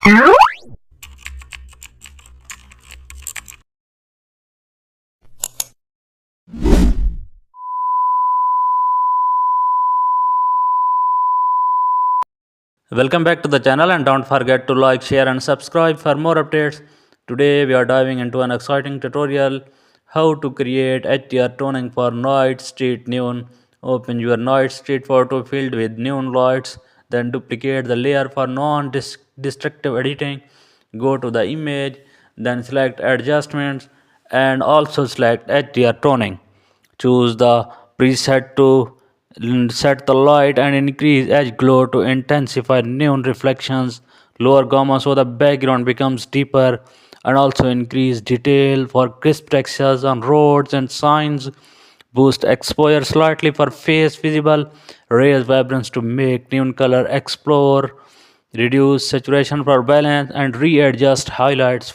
Welcome back to the channel, and don't forget to like, share and subscribe for more updates. Today we are diving into an exciting tutorial how to create HDR toning for night street neon. Open your night street photo filled with neon lights, then duplicate the layer for non-destructive editing. Go to the image, then select adjustments and also select HDR toning. Choose the preset to set the light and increase edge glow to intensify neon reflections. Lower gamma so the background becomes deeper, and also increase detail for crisp textures on roads and signs. Boost exposure slightly for face visible. Raise vibrance to make neon color explore. Reduce saturation for balance and readjust highlights